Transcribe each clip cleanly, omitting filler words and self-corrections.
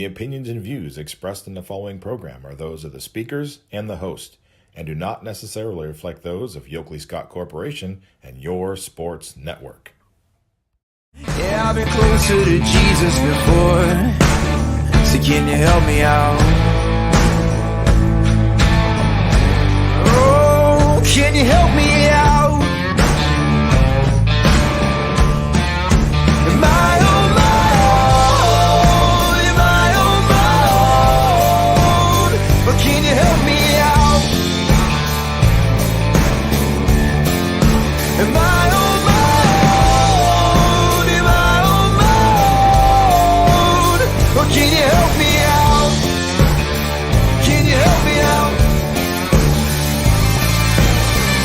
The opinions and views expressed in the following program are those of the speakers and the host, and do not necessarily reflect those of Yoakley Scott Corporation and your sports network. Yeah, I've been closer to Jesus before, so can you help me out? Oh, can you help me out? Am I on my own? Am I on my own? Or can you help me out? Am I on my own? Am I on my own? Or can you help me out? Can you help me out?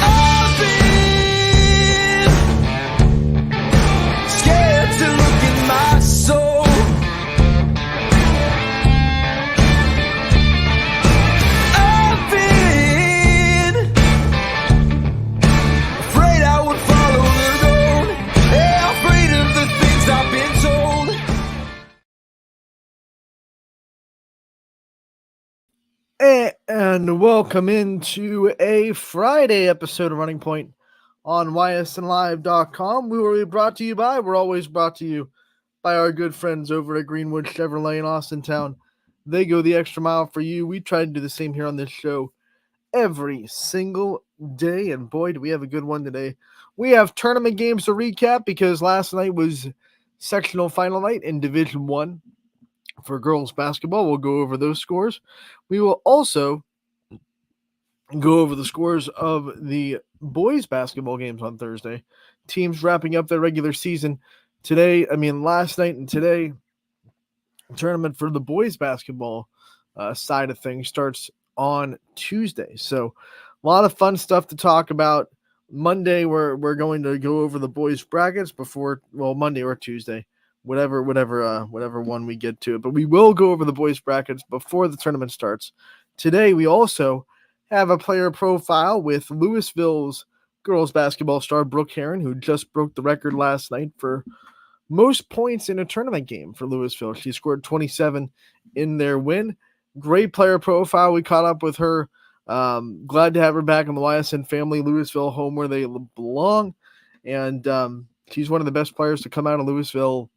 I've been scared to look in my soul. I've been afraid I would follow the road. Yeah, afraid of the things I've been told. And welcome into a Friday episode of Running Point on ysnlive.com. We will be brought to you by, we're always brought to you by our good friends over at Greenwood Chevrolet in Austintown. They go the extra mile for you. We try to do the same here on this show every single day, and boy, do we have a good one today. We have tournament games to recap because last night was sectional final night in Division 1 for girls basketball. We'll go over those scores. We will also go over the scores of the boys basketball games on Thursday. Teams wrapping up their regular season last night and today. Tournament for the boys basketball side of things starts on Tuesday. So a lot of fun stuff to talk about. Monday, we're going to go over the boys brackets Monday or Tuesday, whatever one we get to it. But we will go over the boys brackets before the tournament starts. Today, we also have a player profile with Louisville's girls basketball star Brooke Heron, who just broke the record last night for most points in a tournament game for Louisville. She scored 27 in their win. Great player profile. We caught up with her. Glad to have her back in the YSN family, Louisville home where they belong. And she's one of the best players to come out of Louisville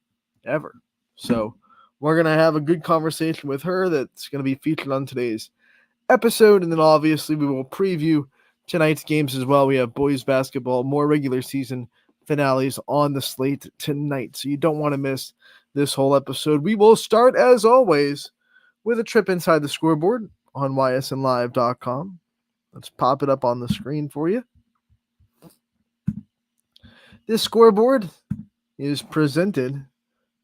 ever. So we're going to have a good conversation with her that's going to be featured on today's episode. And then obviously we will preview tonight's games as well. We have boys basketball, more regular season finales on the slate tonight. So you don't want to miss this whole episode. We will start, as always, with a trip inside the scoreboard on ysnlive.com. Let's pop it up on the screen for you. This scoreboard is presented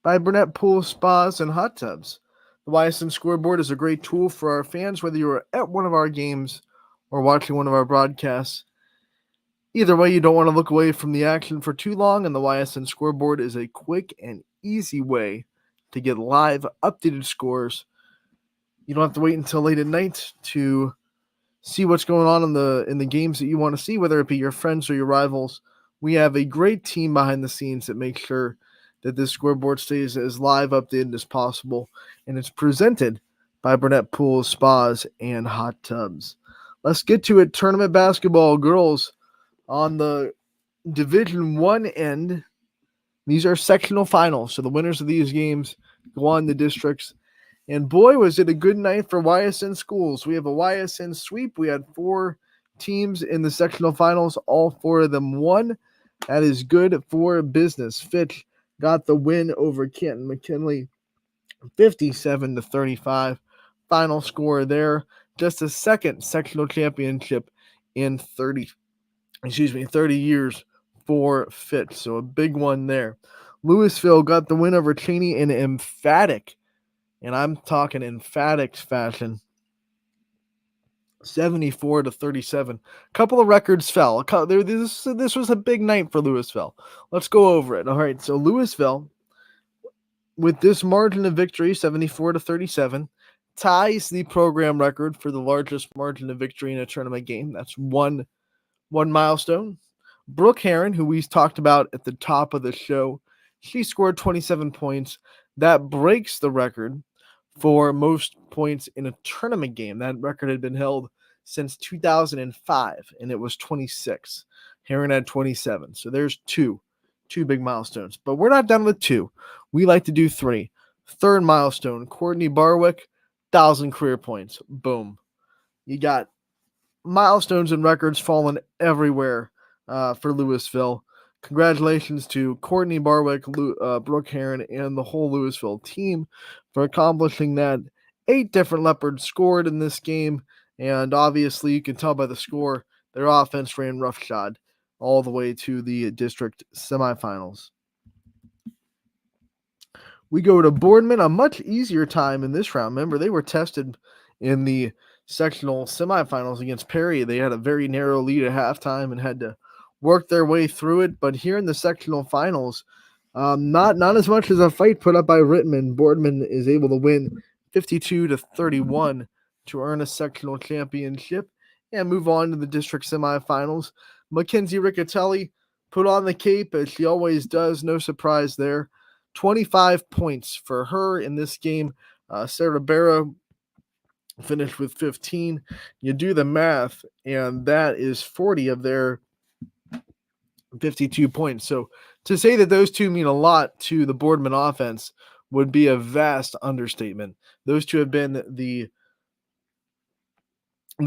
by Burnett Pool Spas and Hot Tubs. The YSN scoreboard is a great tool for our fans, whether you are at one of our games or watching one of our broadcasts. Either way, you don't want to look away from the action for too long, and the YSN scoreboard is a quick and easy way to get live, updated scores. You don't have to wait until late at night to see what's going on in the games that you want to see, whether it be your friends or your rivals. We have a great team behind the scenes that makes sure that this scoreboard stays as live updated as possible, and it's presented by Burnett Pools, Spas, and Hot Tubs. Let's get to it. Tournament basketball, girls on the Division 1 end. These are sectional finals, so the winners of these games go on the districts. And boy, was it a good night for YSN schools. We have a YSN sweep. We had 4 teams in the sectional finals. All 4 of them won. That is good for business. Fitch got the win over Canton McKinley, 57-35. Final score there. Just a second sectional championship in 30 years for Fitch. So a big one there. Louisville got the win over Cheney in emphatic, and I'm talking emphatic fashion, 74-37. A couple of records fell. This was a big night for Louisville. Let's go over it. All right, so Louisville, with this margin of victory, 74-37, ties the program record for the largest margin of victory in a tournament game. That's one milestone. Brooke Heron, who we talked about at the top of the show, she scored 27 points. That breaks the record for most points in a tournament game. That record had been held since 2005, and it was 26. Heron had 27. So there's two big milestones. But we're not done with 2. We like to do 3. Third milestone, Courtney Barwick, 1,000 career points. Boom. You got milestones and records falling everywhere for Louisville. Congratulations to Courtney Barwick, Brooke Heron, and the whole Louisville team for accomplishing that. 8 different Leopards scored in this game, and obviously you can tell by the score their offense ran roughshod all the way to the district semifinals. We go to Boardman, a much easier time in this round. Remember, they were tested in the sectional semifinals against Perry. They had a very narrow lead at halftime and had to work their way through it. But here in the sectional finals, not as much as a fight put up by Rittman. Boardman is able to win 52-31 to earn a sectional championship and move on to the district semifinals. Mackenzie Riccatelli put on the cape, as she always does. No surprise there. 25 points for her in this game. Sarah Barrow finished with 15. You do the math, and that is 40 of their 52 points. So to say that those two mean a lot to the Boardman offense would be a vast understatement. Those two have been the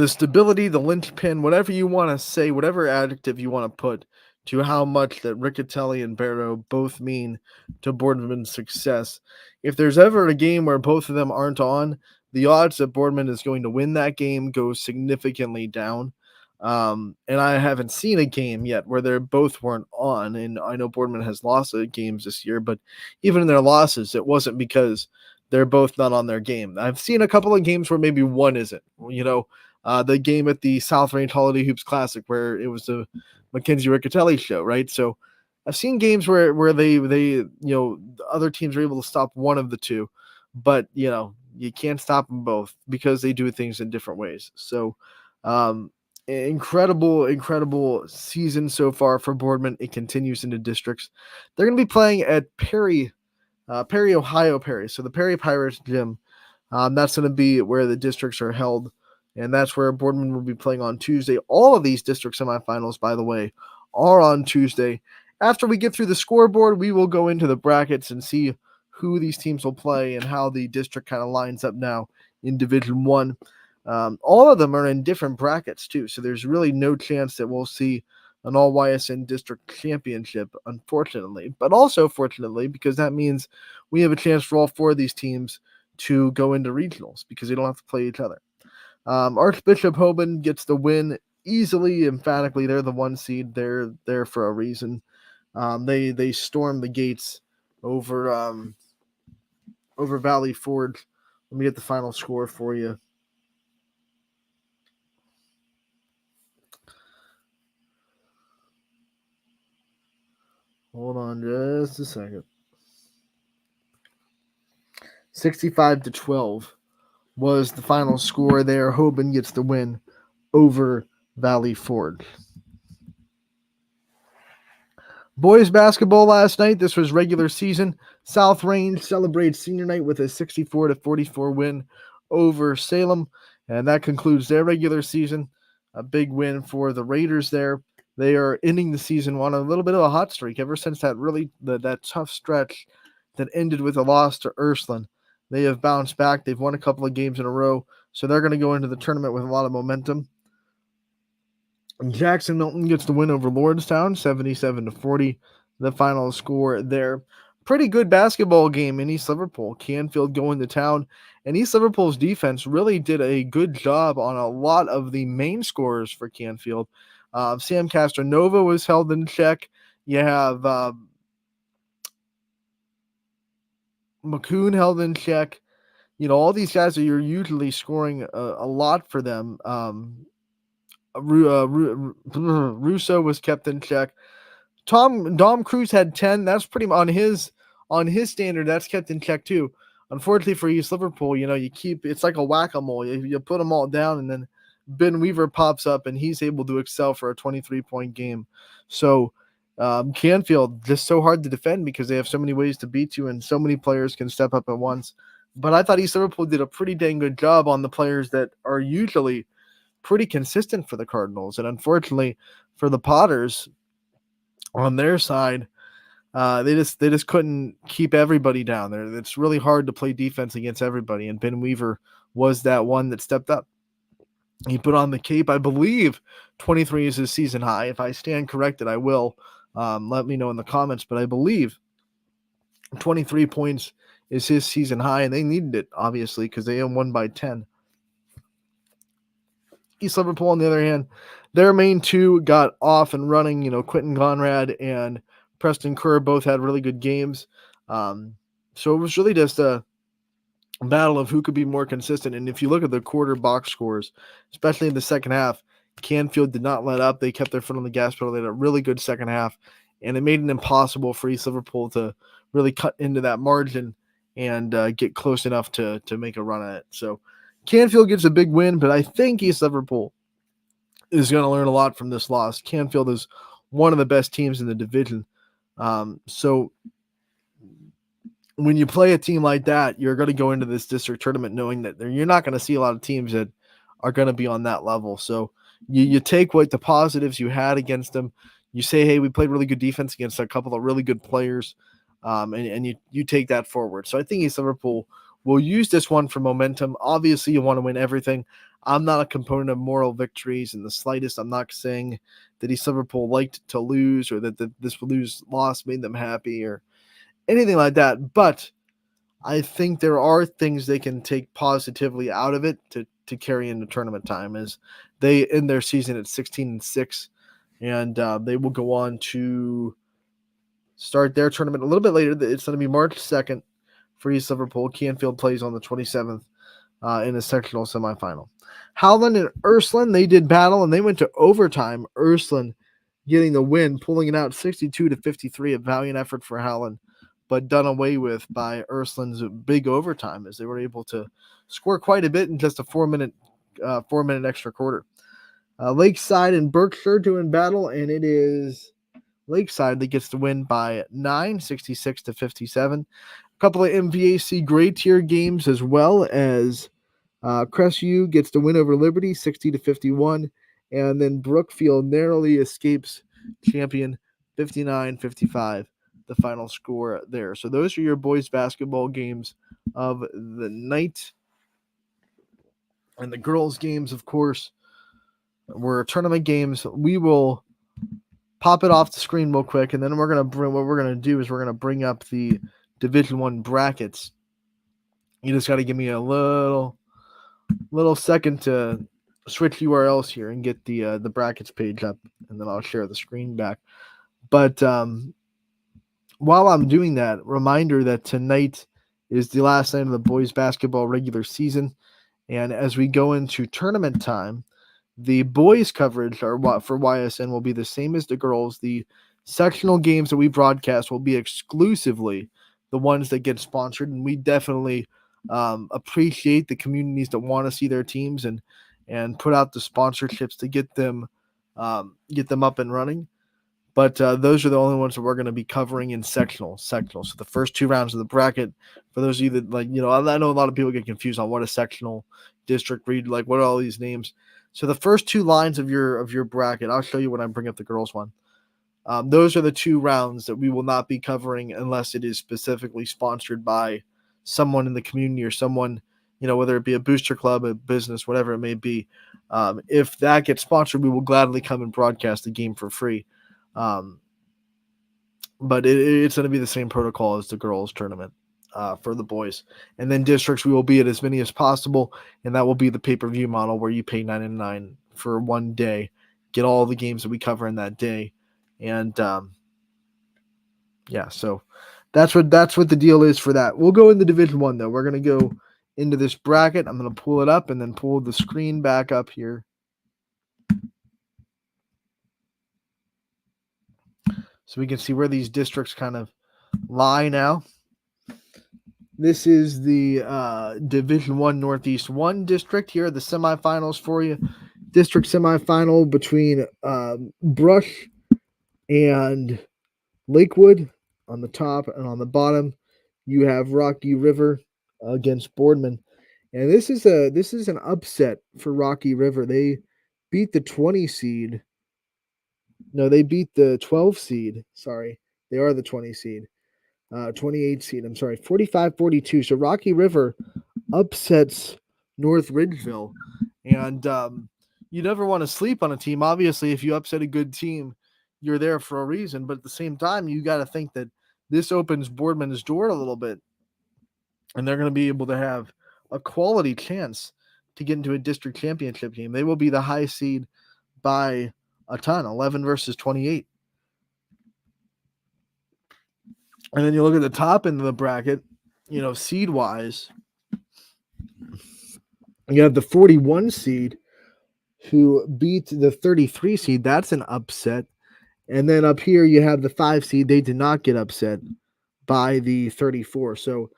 stability, the linchpin, whatever you want to say, whatever adjective you want to put to how much that Riccatelli and Barrow both mean to Boardman's success. If there's ever a game where both of them aren't on, the odds that Boardman is going to win that game go significantly down. And I haven't seen a game yet where they both weren't on. And I know Boardman has lost games this year, but even in their losses, it wasn't because they're both not on their game. I've seen a couple of games where maybe one isn't. The game at the South Range Holiday Hoops Classic where it was the Mackenzie Riccatelli show, right? So I've seen games where they the other teams are able to stop one of the two, but you can't stop them both because they do things in different ways. So incredible season so far for Boardman. It continues into districts. They're going to be playing at Perry, Ohio. So the Perry Pirates gym. That's going to be where the districts are held. And that's where Boardman will be playing on Tuesday. All of these district semifinals, by the way, are on Tuesday. After we get through the scoreboard, we will go into the brackets and see who these teams will play and how the district kind of lines up now in Division One. All of them are in different brackets, too. So there's really no chance that we'll see an all-YSN district championship, unfortunately. But also fortunately, because that means we have a chance for all 4 of these teams to go into regionals because they don't have to play each other. Archbishop Hoban gets the win easily, emphatically. They're the 1 seed. They're there for a reason. They stormed the gates over Valley Forge. Let me get the final score for you. Hold on just a second. 65-12 was the final score there. Hoban gets the win over Valley Forge. Boys basketball last night. This was regular season. South Range celebrates senior night with a 64-44 win over Salem. And that concludes their regular season. A big win for the Raiders there. They are ending the season on a little bit of a hot streak ever since that tough stretch that ended with a loss to Ursuline. They have bounced back. They've won a couple of games in a row. So they're going to go into the tournament with a lot of momentum. Jackson Milton gets the win over Lordstown, 77-40. The final score there. Pretty good basketball game in East Liverpool. Canfield going to town. And East Liverpool's defense really did a good job on a lot of the main scorers for Canfield. Sam Castronova was held in check. You have McCoon held in check. All these guys are usually scoring a lot for them. Russo was kept in check. Dom Cruz had 10. That's pretty much on his standard. That's kept in check too. Unfortunately for East Liverpool, it's like a whack-a-mole. You put them all down, and then Ben Weaver pops up, and he's able to excel for a 23-point game. So Canfield just so hard to defend because they have so many ways to beat you, and so many players can step up at once. But I thought East Liverpool did a pretty dang good job on the players that are usually pretty consistent for the Cardinals. And unfortunately for the Potters on their side, they just couldn't keep everybody down there. It's really hard to play defense against everybody, and Ben Weaver was that one that stepped up. He put on the cape. I believe 23 is his season high. If I stand corrected, I will. Let me know in the comments, but I believe 23 points is his season high, and they needed it, obviously, because they won by 10. East Liverpool, on the other hand, their main two got off and running. Quentin Conrad and Preston Kerr both had really good games. So it was really just a battle of who could be more consistent. And if you look at the quarter box scores, especially in the second half, Canfield did not let up. They kept their foot on the gas pedal. They had a really good second half, and it made it impossible for East Liverpool to really cut into that margin and get close enough to make a run at it. So Canfield gets a big win, but I think East Liverpool is going to learn a lot from this loss. Canfield is one of the best teams in the division. So when you play a team like that, you're going to go into this district tournament knowing that you're not going to see a lot of teams that are going to be on that level. So you take what the positives you had against them. You say, hey, we played really good defense against a couple of really good players, and you take that forward. So I think East Liverpool will use this one for momentum. Obviously, you want to win everything. I'm not a component of moral victories in the slightest. I'm not saying that East Liverpool liked to lose or that this loss made them happy or anything like that. But I think there are things they can take positively out of it to carry into tournament time, as they end their season at 16-6, and they will go on to start their tournament a little bit later. It's going to be March 2nd for East Liverpool. Canfield plays on the 27th in the sectional semifinal. Howland and Ursuline, they did battle, and they went to overtime. Ursuline getting the win, pulling it out 62-53, a valiant effort for Howland, but done away with by Ursuline's big overtime, as they were able to score quite a bit in just a 4-minute extra quarter. Lakeside and Berkshire doing battle, and it is Lakeside that gets the win by 9, 66-57. A couple of MVAC grade tier games, as well as Crestview gets the win over Liberty, 60-51, and then Brookfield narrowly escapes champion, 59-55. The final score there. So those are your boys basketball games of the night. And the girls games, of course, were tournament games. We will pop it off the screen real quick, and then we're going to bring up the Division I brackets. You just got to give me a little second to switch URLs here and get the brackets page up, and then I'll share the screen back. But while I'm doing that, reminder that tonight is the last night of the boys basketball regular season. And as we go into tournament time, the boys coverage for YSN will be the same as the girls. The sectional games that we broadcast will be exclusively the ones that get sponsored. And we definitely appreciate the communities that want to see their teams and put out the sponsorships to get them up and running. But those are the only ones that we're going to be covering in sectional. So the first two rounds of the bracket, for those of you that I know a lot of people get confused on what a sectional, district, read, what are all these names. So the first two lines of your bracket, I'll show you when I bring up the girls one. Those are the two rounds that we will not be covering unless it is specifically sponsored by someone in the community or someone, whether it be a booster club, a business, whatever it may be. If that gets sponsored, we will gladly come and broadcast the game for free. But it's going to be the same protocol as the girls tournament for the boys. And then districts, we will be at as many as possible, and that will be the pay-per-view model where you pay $9.99 for one day, get all the games that we cover in that day. And so that's what the deal is for that. We'll go in the Division I, though. We're going to go into this bracket. I'm going to pull it up and then pull the screen back up here. So we can see where these districts kind of lie now. This is the Division I Northeast 1 district. Here are the semifinals for you. District semifinal between Brush and Lakewood on the top, and on the bottom you have Rocky River against Boardman. And this is an upset for Rocky River. They beat the 20 seed. No, they beat the 12 seed. Sorry. They are the 20 seed. 28 seed. I'm sorry. 45-42. So Rocky River upsets North Ridgeville. And you never want to sleep on a team. Obviously, if you upset a good team, you're there for a reason. But at the same time, you got to think that this opens Boardman's door a little bit. And they're going to be able to have a quality chance to get into a district championship game. They will be the high seed by a ton, 11 versus 28. And then you look at the top end of the bracket, seed wise, you have the 41 seed who beat the 33 seed. That's an upset. And then up here, you have the 5 seed. They did not get upset by the 34. So,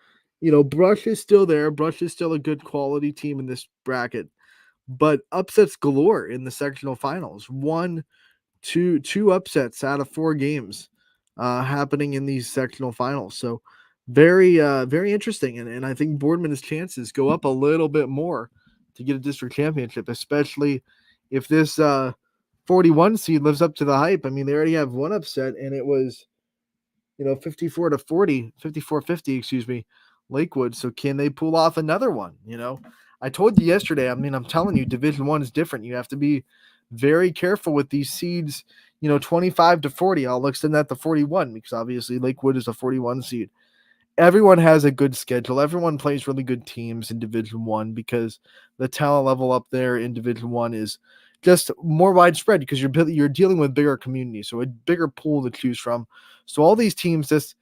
Brush is still there. Brush is still a good quality team in this bracket. But upsets galore in the sectional finals. Two upsets out of 4 games happening in these sectional finals. So very, very interesting. And I think Boardman's chances go up a little bit more to get a district championship, especially if this 41 seed lives up to the hype. I mean, they already have one upset, and it was, 54-50, excuse me, Lakewood. So can they pull off another one? I told you yesterday, I'm telling you, Division One is different. You have to be very careful with these seeds, 25-40. I'll extend that to 41 because obviously Lakewood is a 41 seed. Everyone has a good schedule. Everyone plays really good teams in Division One because the talent level up there in Division One is just more widespread because you're dealing with bigger communities, so a bigger pool to choose from. So all these teams just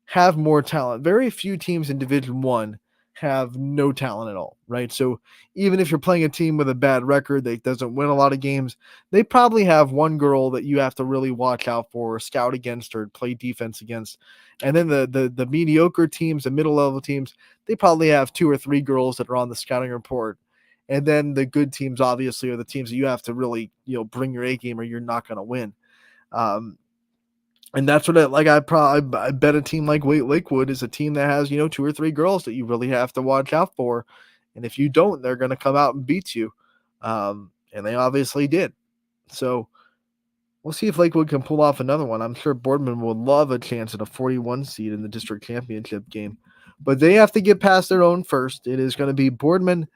have more talent. Very few teams in Division One have no talent at all, right? So even if you're playing a team with a bad record that doesn't win a lot of games, they probably have one girl that you have to really watch out for, or scout against, or play defense against. And then the mediocre teams, the middle level teams, they probably have 2 or 3 girls that are on the scouting report. And then the good teams obviously are the teams that you have to really, bring your A game or you're not going to win. And that's what I bet a team like Lakewood is a team that has, 2 or 3 girls that you really have to watch out for. And if you don't, they're going to come out and beat you. And they obviously did. So we'll see if Lakewood can pull off another one. I'm sure Boardman would love a chance at a 41 seed in the district championship game. But they have to get past their own first. It is going to be Boardman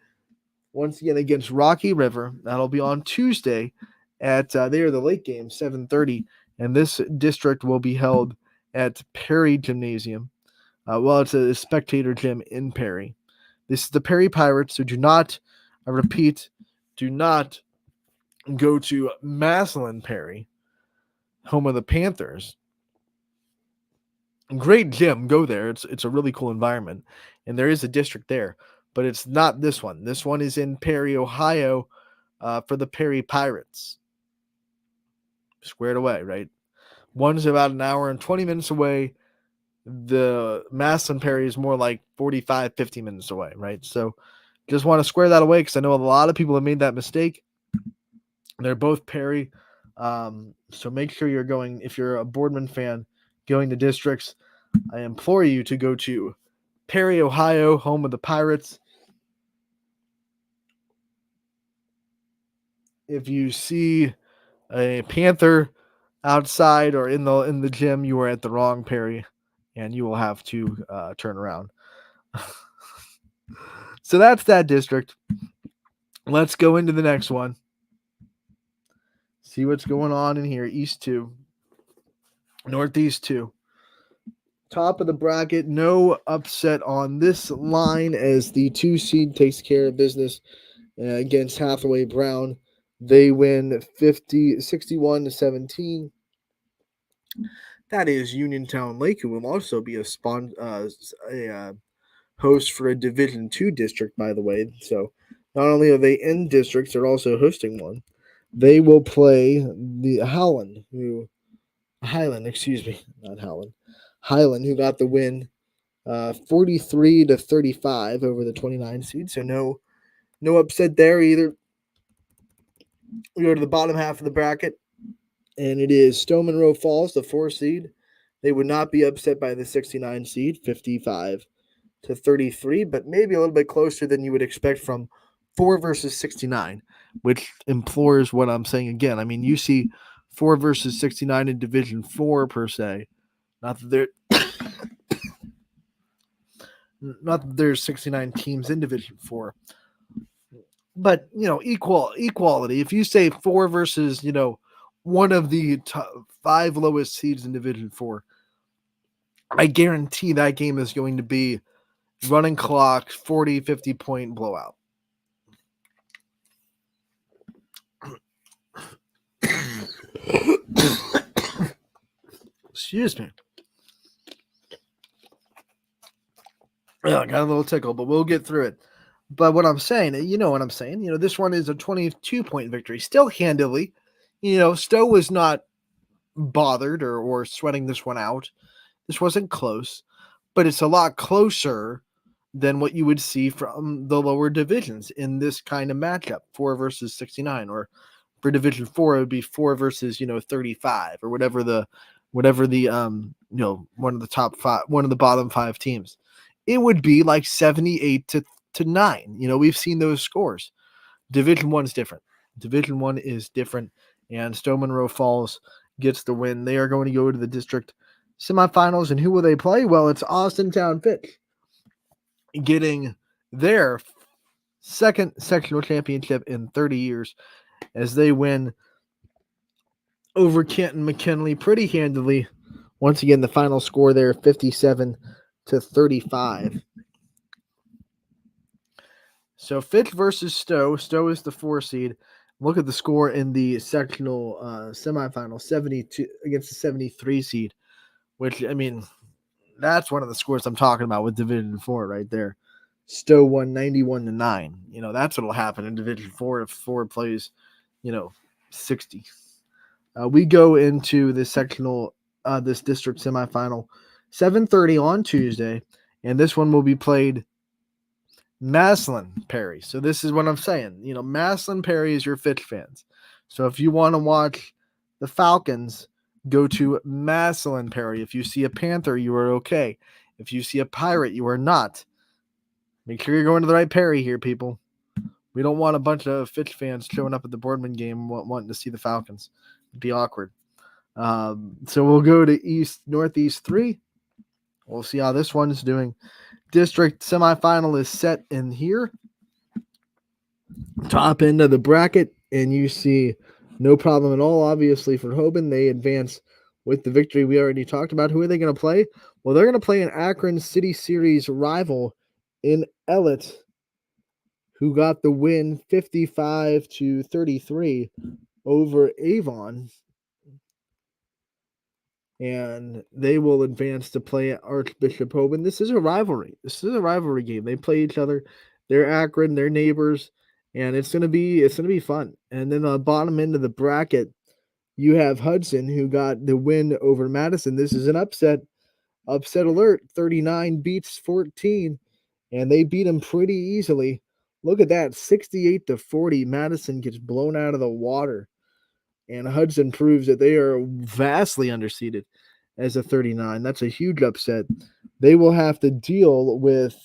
once again against Rocky River. That'll be on Tuesday at they are the late game, 7:30. And this district will be held at Perry Gymnasium. It's a spectator gym in Perry. This is the Perry Pirates, so do not, I repeat, do not go to Massillon Perry, home of the Panthers. Great gym, go there. It's a really cool environment, and there is a district there, but it's not this one. This one is in Perry, Ohio, for the Perry Pirates. Squared away, right? One's about an hour and 20 minutes away. The Massillon Perry is more like 45, 50 minutes away, right? So just want to square that away because I know a lot of people have made that mistake. They're both Perry. So make sure you're going, if you're a Boardman fan, going to districts, I implore you to go to Perry, Ohio, home of the Pirates. If you see a Panther outside or in the gym, you are at the wrong Perry, and you will have to turn around. So that's that district. Let's go into the next one. See what's going on in here. East 2. Northeast 2. Top of the bracket. No upset on this line as the 2 seed takes care of business against Hathaway Brown. They win 61-17. That is Uniontown Lake, who will also be a host for a Division II district, by the way. So not only are they in districts, they're also hosting one. They will play the Highland, who got the win 43-35 over the 29 seed. So no upset there either. We go to the bottom half of the bracket, and it is Stone Monroe Falls, the 4 seed. They would not be upset by the 69 seed, 55 to 33, but maybe a little bit closer than you would expect from 4 versus 69, which implores what I'm saying again. I mean, you see 4 versus 69 in Division 4 per se. Not that there's 69 teams in Division 4. But, equality. If you say 4 versus, one of the top 5 lowest seeds in Division 4, I guarantee that game is going to be running clock, 40, 50-point blowout. Excuse me. Yeah, I got a little tickle, but we'll get through it. But what I'm saying, you know what I'm saying. This one is a 22-point victory, still handily. Stowe was not bothered or sweating this one out. This wasn't close, but it's a lot closer than what you would see from the lower divisions in this kind of matchup, 4 versus 69, or for Division 4 it would be 4 versus 35, or whatever the one of the top 5, one of the bottom 5 teams. It would be like 78 to 9. We've seen those scores. Division 1 is different. Division 1 is different, and Stowe Monroe Falls gets the win. They are going to go to the district semifinals, and who will they play? Well, it's Austintown Fitch getting their second sectional championship in 30 years as they win over Canton McKinley pretty handily. Once again, the final score there, 57 to 35. So Fitch versus Stowe. Stowe is the 4 seed. Look at the score in the sectional semifinal, 72 against the 73 seed, which, I mean, that's one of the scores I'm talking about with Division 4 right there. Stowe won 91 to 9. That's what'll happen in Division 4 if 4 plays, 60. We go into the sectional, this district semifinal, 7:30 on Tuesday, and this one will be played Massillon Perry. So this is what I'm saying. Massillon Perry is your Fitch fans. So if you want to watch the Falcons, go to Massillon Perry. If you see a Panther, you are okay. If you see a Pirate, you are not. Make sure you're going to the right Perry here, people. We don't want a bunch of Fitch fans showing up at the Boardman game wanting to see the Falcons. It'd be awkward. So we'll go to Northeast 3. We'll see how this one is doing. District semifinal is set in here. Top end of the bracket, and you see no problem at all, obviously, for Hoban. They advance with the victory we already talked about. Who are they going to play? Well, they're going to play an Akron City Series rival in Ellett, who got the win 55 to 33 over Avon. And they will advance to play at Archbishop Hoban. This is a rivalry. This is a rivalry game. They play each other. They're Akron, they're neighbors, and it's gonna be fun. And then on the bottom end of the bracket, you have Hudson, who got the win over Madison. This is an upset. Upset alert. 39 beats 14, and they beat them pretty easily. Look at that, 68 to 40. Madison gets blown out of the water. And Hudson proves that they are vastly underseeded as a 39. That's a huge upset. They will have to deal with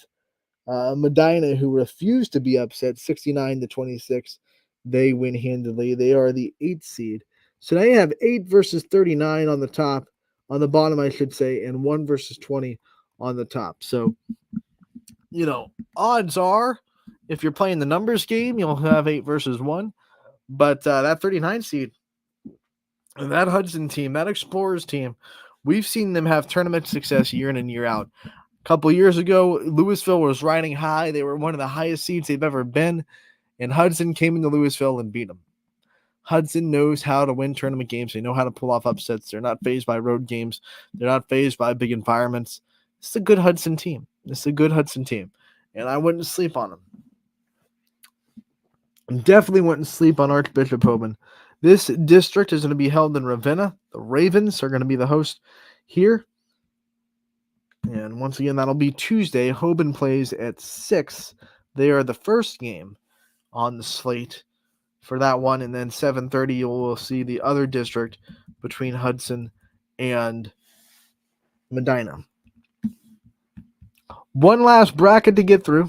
Medina, who refused to be upset, 69 to 26. They win handily. They are the 8th seed. So now you have 8 versus 39 on the top, on the bottom, I should say, and 1 versus 20 on the top. So, odds are, if you're playing the numbers game, you'll have 8 versus 1. But that 39 seed, and that Hudson team, that Explorers team, we've seen them have tournament success year in and year out. A couple years ago, Louisville was riding high. They were one of the highest seeds they've ever been, and Hudson came into Louisville and beat them. Hudson knows how to win tournament games. They know how to pull off upsets. They're not fazed by road games. They're not fazed by big environments. It's a good Hudson team. And I wouldn't sleep on them. Definitely wouldn't sleep on Archbishop Hoban. This district is going to be held in Ravenna. The Ravens are going to be the host here. And once again, that'll be Tuesday. Hoban plays at 6. They are the first game on the slate for that one. And then 7:30, you will see the other district between Hudson and Medina. One last bracket to get through.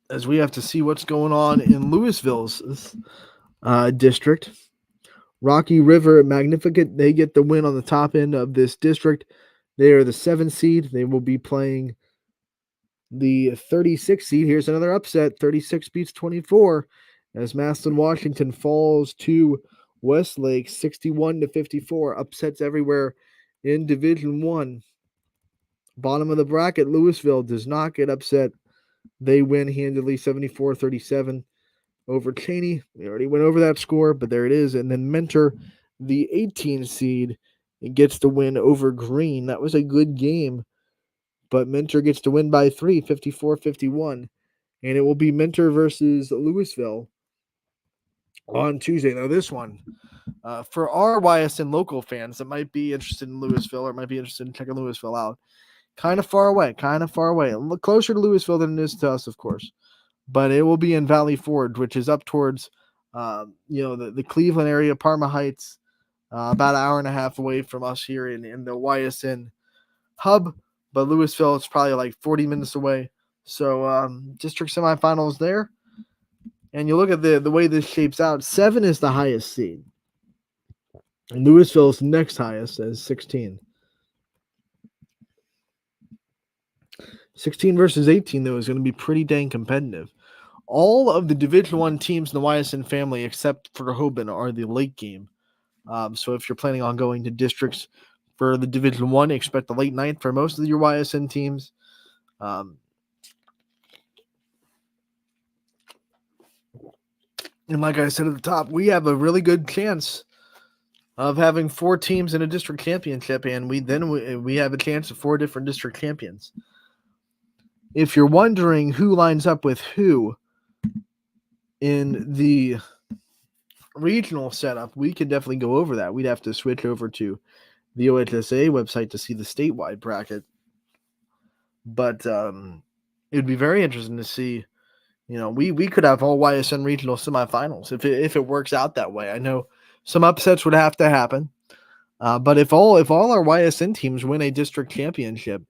As we have to see what's going on in Louisville's district. Rocky River Magnificent, they get the win on the top end of this district. They are the 7th seed. They will be playing the 36th seed. Here's another upset. 36 beats 24 as Massillon, Washington falls to Westlake 61-54. Upsets everywhere in Division 1. Bottom of the bracket, Louisville does not get upset. They win handily 74-37 over Cheney. We already went over that score, but there it is. And then Mentor, the 18th seed, gets the win over Green. That was a good game, but Mentor gets to win by 3, 54-51. And it will be Mentor versus Louisville on Tuesday. Now this one, for our YSN local fans that might be interested in Louisville or might be interested in checking Louisville out, kind of far away. A little closer to Louisville than it is to us, of course. But it will be in Valley Forge, which is up towards, the Cleveland area, Parma Heights, about an hour and a half away from us here in the YSN hub. But Louisville, it's probably like 40 minutes away. So district semifinals there. And you look at the way this shapes out, 7 is the highest seed. And Louisville's next highest is 16. 16 versus 18, though, is going to be pretty dang competitive. All of the Division I teams in the YSN family, except for Hoban, are the late game. So if you're planning on going to districts for the Division I, expect the late night for most of your YSN teams. And like I said at the top, we have a really good chance of having 4 teams in a district championship, and we have a chance of 4 different district champions. If you're wondering who lines up with who in the regional setup, we could definitely go over that. We'd have to switch over to the OHSA website to see the statewide bracket. But it would be very interesting to see. We could have all YSN regional semifinals if it works out that way. I know some upsets would have to happen, but if all our YSN teams win a district championship,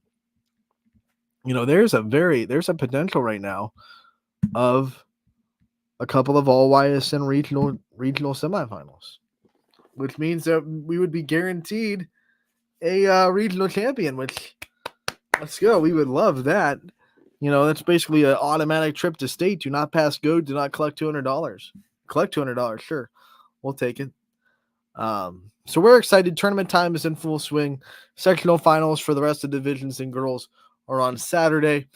there's a potential right now of a couple of all YSN regional semifinals, which means that we would be guaranteed a regional champion, which, let's go. We would love that. That's basically an automatic trip to state. Do not pass go. Do not collect $200. Collect $200. Sure. We'll take it. So we're excited. Tournament time is in full swing. Sectional finals for the rest of the divisions and girls are on Saturday.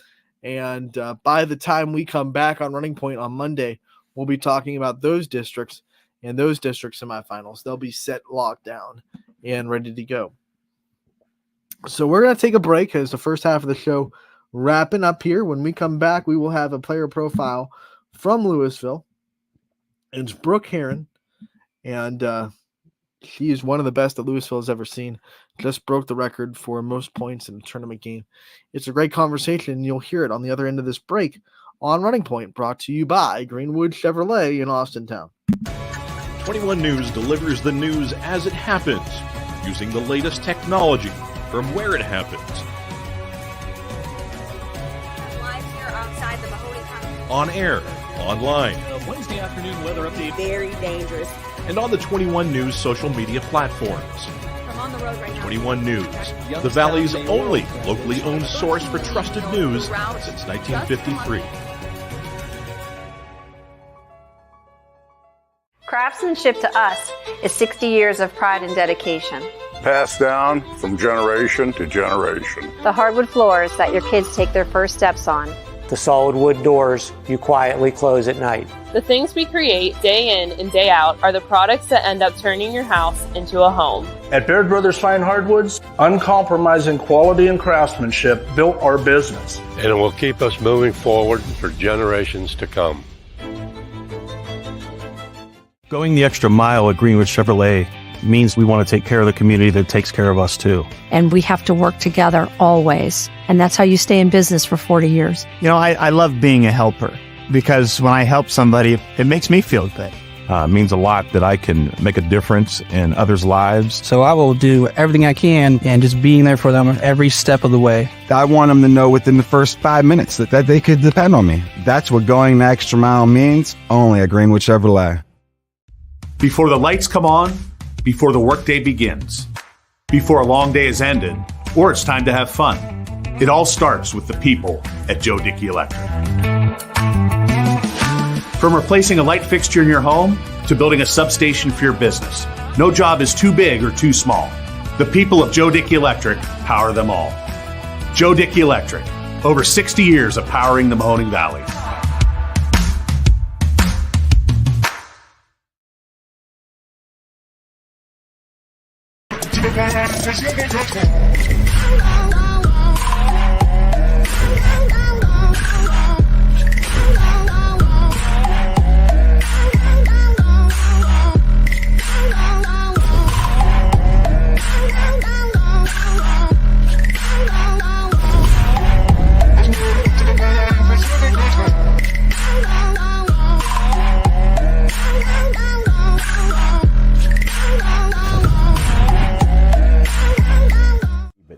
And by the time we come back on Running Point on Monday, we'll be talking about those districts and those district semifinals. They'll be set, locked down, and ready to go. So we're going to take a break as the first half of the show wrapping up here. When we come back, we will have a player profile from Louisville. It's Brooke Heron, and she is one of the best that Louisville has ever seen. Just broke the record for most points in a tournament game. It's a great conversation, and you'll hear it on the other end of this break on Running Point, brought to you by Greenwood Chevrolet in Austintown. 21 News delivers the news as it happens, using the latest technology from where it happens. Live here outside the Mahoney County. On air, online, Wednesday afternoon weather update. Very dangerous. and on the 21 News social media platforms. I'm on the road right now. 21 News, the Valley's only locally owned source for trusted news since 1953. Craftsmanship to us is 60 years of pride and dedication. Passed down from generation to generation. The hardwood floors that your kids take their first steps on. The solid wood doors you quietly close at night. The things we create day in and day out are the products that end up turning your house into a home. At Baird Brothers Fine Hardwoods, uncompromising quality and craftsmanship built our business. And it will keep us moving forward for generations to come. Going the extra mile at Greenwood Chevrolet means we want to take care of the community that takes care of us too. And we have to work together always. And that's how you stay in business for 40 years. I love being a helper because when I help somebody, it makes me feel good. means a lot that I can make a difference in others' lives. So I will do everything I can and just being there for them every step of the way. I want them to know within the first 5 minutes that they could depend on me. That's what going the extra mile means, only at Greenwood Chevrolet. Before the lights come on, before the workday begins, before a long day is ended, or it's time to have fun, it all starts with the people at Joe Dickey Electric. From replacing a light fixture in your home to building a substation for your business, no job is too big or too small. The people of Joe Dickey Electric power them all. Joe Dickey Electric, over 60 years of powering the Mahoning Valley.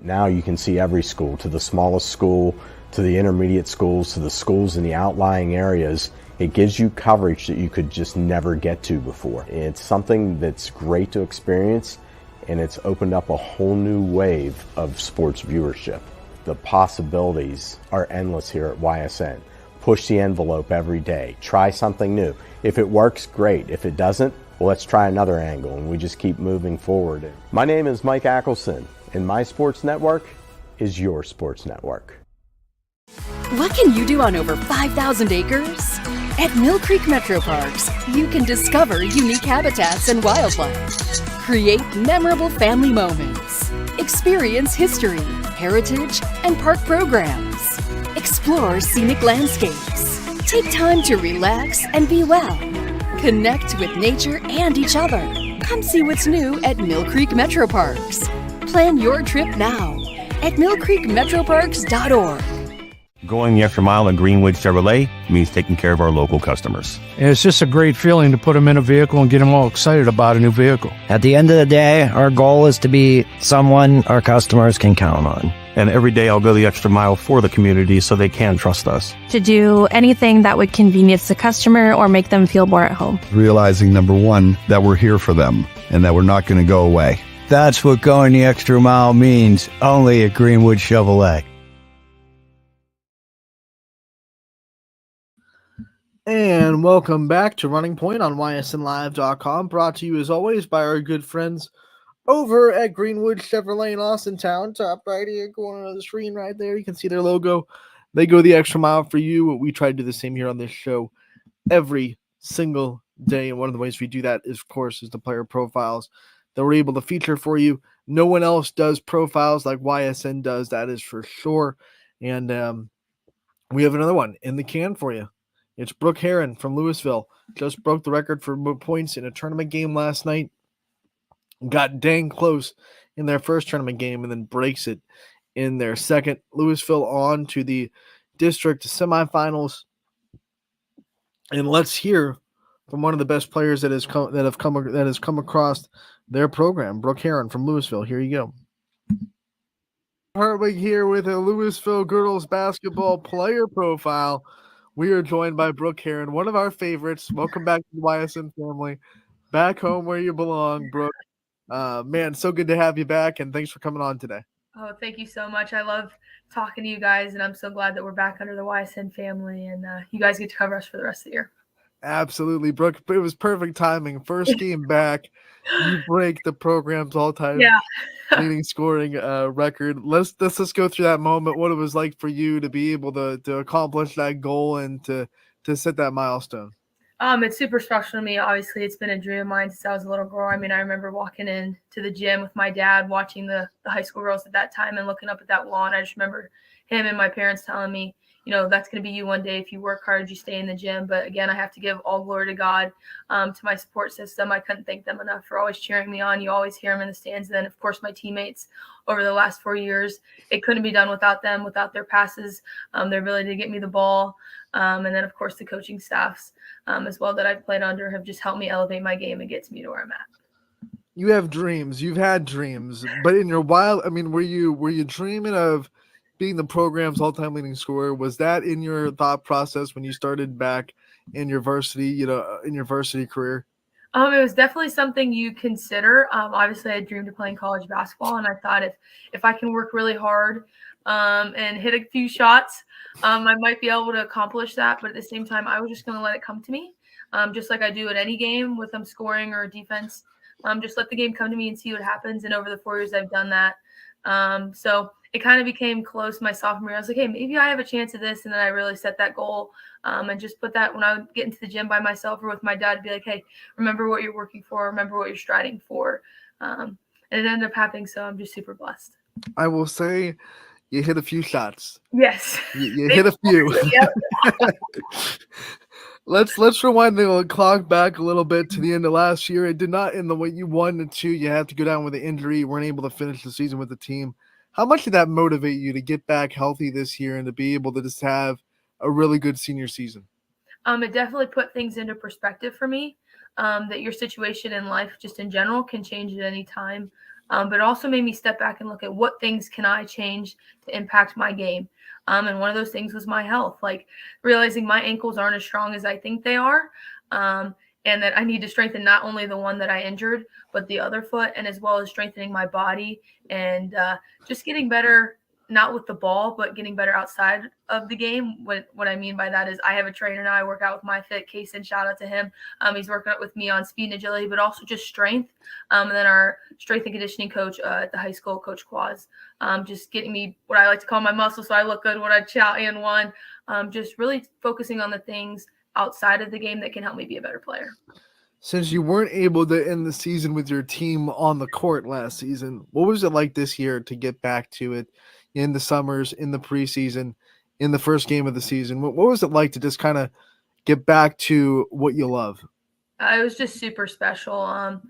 Now you can see every school, to the smallest school, to the intermediate schools, to the schools in the outlying areas. It gives you coverage that you could just never get to before. It's something that's great to experience, and it's opened up a whole new wave of sports viewership. The possibilities are endless here at YSN. Push the envelope every day. Try something new. If it works, great. If it doesn't, well, let's try another angle, and we just keep moving forward. My name is Mike Ackelson, and my sports network is your sports network. What can you do on over 5,000 acres? At Mill Creek Metro Parks, you can discover unique habitats and wildlife, create memorable family moments, experience history, heritage, and park programs, explore scenic landscapes, take time to relax and be well, connect with nature and each other. Come see what's new at Mill Creek Metro Parks. Plan your trip now at millcreekmetroparks.org. Going the extra mile in Greenwood Chevrolet means taking care of our local customers. And it's just a great feeling to put them in a vehicle and get them all excited about a new vehicle. At the end of the day, our goal is to be someone our customers can count on. And every day I'll go the extra mile for the community so they can trust us. To do anything that would convenience the customer or make them feel more at home. Realizing, number one, that we're here for them and that we're not going to go away. That's what going the extra mile means, only at Greenwood Chevrolet. And welcome back to Running Point on ysnlive.com, brought to you as always by our good friends over at Greenwood Chevrolet in Austintown. Top right here, corner of the screen right there, you can see their logo. They go the extra mile for you. We try to do the same here on this show every single day, and one of the ways we do that is, of course, is the player profiles that we're able to feature for you. No one else does profiles like YSN does, that is for sure. And we have another one in the can for you. It's Brooke Heron from Louisville. Just broke the record for points in a tournament game last night. Got dang close in their first tournament game and then breaks it in their second. Louisville on to the district semifinals. And let's hear from one of the best players that has come across their program, Brooke Heron from Louisville. Here you go. Hartwig here with a Louisville girls basketball player profile. We are joined by Brooke Heron, one of our favorites. Welcome back to the YSN family. Back home where you belong, Brooke. Man, so good to have you back, and thanks for coming on today. Oh, thank you so much. I love talking to you guys, and I'm so glad that we're back under the YSN family, and you guys get to cover us for the rest of the year. Absolutely, Brooke. It was perfect timing. First game back, you break the program's all-time leading scoring record. Let's just go through that moment. What it was like for you to be able to accomplish that goal and to set that milestone. It's super special to me. Obviously, it's been a dream of mine since I was a little girl. I mean, I remember walking in to the gym with my dad, watching the high school girls at that time and looking up at that wall. And I just remember him and my parents telling me, that's going to be you one day. If you work hard, you stay in the gym. But again, I have to give all glory to God, to my support system. I couldn't thank them enough for always cheering me on. You always hear them in the stands. And then, of course, my teammates over the last 4 years. It couldn't be done without them, without their passes, their ability to get me the ball. And then, of course, the coaching staffs as well that I've played under have just helped me elevate my game and get me to where I'm at. You have dreams. You've had dreams, but in your were you dreaming of being the program's all-time leading scorer? Was that in your thought process when you started back in your varsity, in your varsity career? It was definitely something you consider. Obviously, I dreamed of playing college basketball, and I thought if I can work really hard and hit a few shots, I might be able to accomplish that. But at the same time, I was just going to let it come to me, just like I do at any game with scoring or defense. Just let the game come to me and see what happens. And over the 4 years, I've done that. So it kind of became close my sophomore year. I was like, hey, maybe I have a chance at this. And then I really set that goal and just put that when I would get into the gym by myself or with my dad, to be like, hey, remember what you're working for, remember what you're striving for. And it ended up happening. So I'm just super blessed. I will say you hit a few shots. Yes. You hit a few. Yep. Let's rewind the clock back a little bit to the end of last year. It did not end the way you wanted to. You had to go down with an injury. You weren't able to finish the season with the team. How much did that motivate you to get back healthy this year and to be able to just have a really good senior season? It definitely put things into perspective for me, that your situation in life just in general can change at any time. But it also made me step back and look at what things can I change to impact my game. And one of those things was my health, like realizing my ankles aren't as strong as I think they are. And that I need to strengthen not only the one that I injured, but the other foot, and as well as strengthening my body and just getting better, not with the ball, but getting better outside of the game. What I mean by that is I have a trainer now. I work out with MyFit, Kaysen, shout out to him. He's working out with me on speed and agility, but also just strength. And then our strength and conditioning coach at the high school, Coach Quaz, just getting me what I like to call my muscles so I look good when I chow and one. Just really focusing on the things outside of the game that can help me be a better player. Since you weren't able to end the season with your team on the court last season, what was it like this year to get back to it in the summers, in the preseason, in the first game of the season? What was it like to just kind of get back to what you love? It was just super special.